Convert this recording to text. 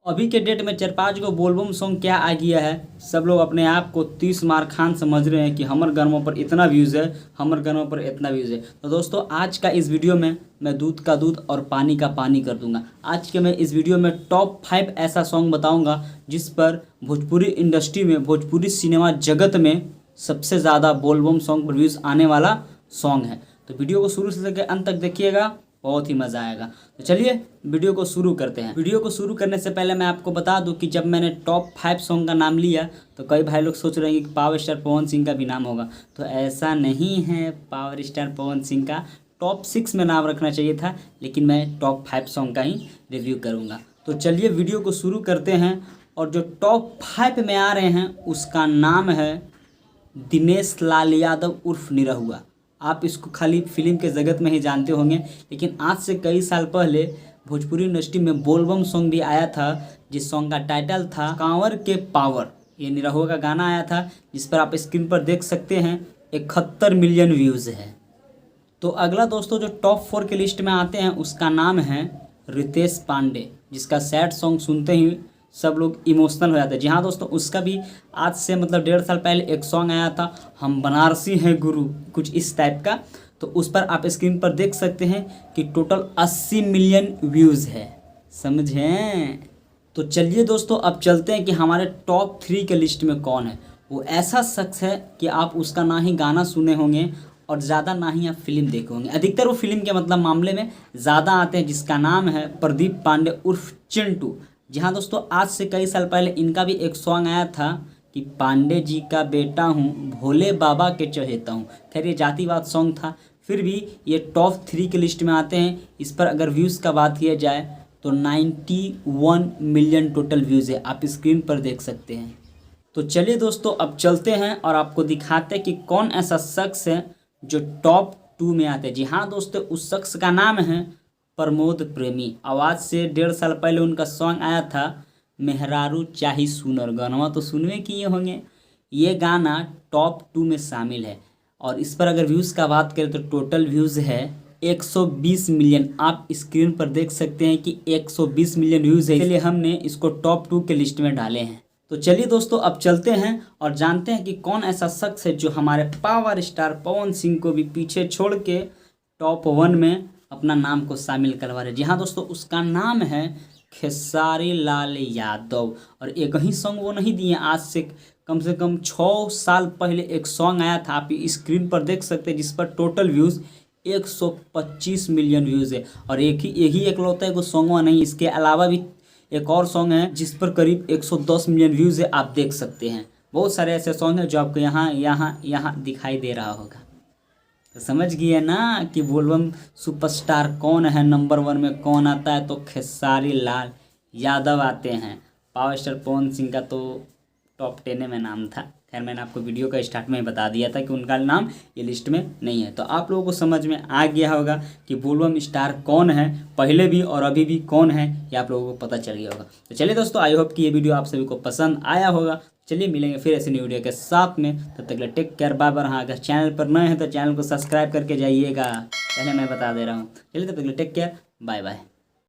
अभी के डेट में 4-5 गो बोलबम सॉन्ग क्या आ गया है। सब लोग अपने आप को 30 मार खान समझ रहे हैं कि हमर गानों पर इतना व्यूज़ है, हमर गानों पर इतना व्यूज़ है। तो दोस्तों आज का इस वीडियो में मैं दूध का दूध और पानी का पानी कर दूंगा। आज के मैं इस वीडियो में टॉप 5 ऐसा सॉन्ग बताऊंगा जिस पर भोजपुरी इंडस्ट्री में, भोजपुरी सिनेमा जगत में सबसे ज़्यादा बोलबम सॉन्ग पर व्यूज़ आने वाला सॉन्ग है। तो वीडियो को शुरू से लेकर अंत तक देखिएगा, बहुत ही मज़ा आएगा। तो चलिए वीडियो को शुरू करते हैं। वीडियो को शुरू करने से पहले मैं आपको बता दूं कि जब मैंने टॉप 5 सॉन्ग का नाम लिया तो कई भाई लोग सोच रहे हैं कि पावर स्टार पवन सिंह का भी नाम होगा। तो ऐसा नहीं है, पावर स्टार पवन सिंह का टॉप 6 में नाम रखना चाहिए था, लेकिन मैं टॉप 5 सॉन्ग का ही रिव्यू करूँगा। तो चलिए वीडियो को शुरू करते हैं। और जो टॉप 5 में आ रहे हैं उसका नाम है दिनेश लाल यादव उर्फ निरहुआ। आप इसको खाली फिल्म के जगत में ही जानते होंगे, लेकिन आज से कई साल पहले भोजपुरी इंडस्ट्री में बोलबम सॉन्ग भी आया था जिस सॉन्ग का टाइटल था कांवर के पावर। ये निरहुआ का गाना आया था जिस पर आप स्क्रीन पर देख सकते हैं 71 मिलियन व्यूज़ है। तो अगला दोस्तों जो टॉप 4 के लिस्ट में आते हैं उसका नाम है रितेश पांडे, जिसका सैड सॉन्ग सुनते ही सब लोग इमोशनल हो जाते हैं। जी हाँ दोस्तों, उसका भी आज से मतलब 1.5 साल पहले एक सॉन्ग आया था हम बनारसी हैं गुरु, कुछ इस टाइप का। तो उस पर आप स्क्रीन पर देख सकते हैं कि टोटल 80 मिलियन व्यूज़ है, समझें। तो चलिए दोस्तों अब चलते हैं कि हमारे टॉप 3 के लिस्ट में कौन है। वो ऐसा शख्स है कि आप उसका ना ही गाना सुने होंगे और ज़्यादा ना ही आप फिल्म देखे होंगे। अधिकतर वो फिल्म के मतलब मामले में ज़्यादा आते हैं, जिसका नाम है प्रदीप पांडे उर्फ चिंटू। जी हाँ दोस्तों, आज से कई साल पहले इनका भी एक सॉन्ग आया था कि पांडे जी का बेटा हूँ, भोले बाबा के चहेता हूँ। खैर ये जातिवाद सॉन्ग था, फिर भी ये टॉप 3 के लिस्ट में आते हैं। इस पर अगर व्यूज़ का बात किया जाए तो 91 मिलियन टोटल व्यूज़ है, आप स्क्रीन पर देख सकते हैं। तो चलिए दोस्तों अब चलते हैं और आपको दिखाते हैं कि कौन ऐसा शख्स है जो टॉप 2 में आते हैं। जी हाँ दोस्तों, उस शख्स का नाम है प्रमोद प्रेमी। आवाज़ से 1.5 साल पहले उनका सॉन्ग आया था मेहरारू चाही सुनर, गाना तो सुनवे किए होंगे। ये गाना टॉप 2 में शामिल है और इस पर अगर व्यूज़ का बात करें तो टोटल व्यूज़ है 120 मिलियन। आप स्क्रीन पर देख सकते हैं कि 120 मिलियन व्यूज़ है, इसलिए हमने इसको टॉप 2 के लिस्ट में डाले हैं। तो चलिए दोस्तों अब चलते हैं और जानते हैं कि कौन ऐसा शख्स है जो हमारे पावर स्टार पवन सिंह को भी पीछे छोड़ के टॉप 1 में अपना नाम को शामिल करवा रहे। जी हाँ दोस्तों, उसका नाम है खेसारी लाल यादव। और एक ही सॉन्ग वो नहीं दिए, आज से कम 6 साल पहले एक सॉन्ग आया था, आप स्क्रीन पर देख सकते हैं, जिस पर टोटल व्यूज़ 125 मिलियन व्यूज़ है। और यही एकलौता है वो सॉन्ग नहीं, इसके अलावा भी एक और सॉन्ग है जिस पर करीब 110 मिलियन व्यूज़ है, आप देख सकते हैं। बहुत सारे ऐसे सॉन्ग हैं जो आपको यहाँ दिखाई दे रहा होगा। तो समझ गए ना कि बोलबम सुपरस्टार कौन है, नंबर 1 में कौन आता है। तो खेसारी लाल यादव आते हैं। पावर स्टार पवन सिंह का तो टॉप 10 में नाम था। खैर मैंने आपको वीडियो का स्टार्ट में ही बता दिया था कि उनका नाम ये लिस्ट में नहीं है। तो आप लोगों को समझ में आ गया होगा कि बोलबम स्टार कौन है, पहले भी और अभी भी कौन है, ये आप लोगों को पता चल गया होगा। तो चलिए दोस्तों, आई होप कि ये वीडियो आप सभी को पसंद आया होगा। चलिए मिलेंगे फिर ऐसे न्यू वीडियो के साथ में, तब तक के लिए टेक केयर, बाय बाय। हाँ, अगर चैनल पर नए हैं तो चैनल को सब्सक्राइब करके जाइएगा, पहले मैं बता दे रहा हूँ। चलिए तब तक के लिए टेक केयर, बाय बाय।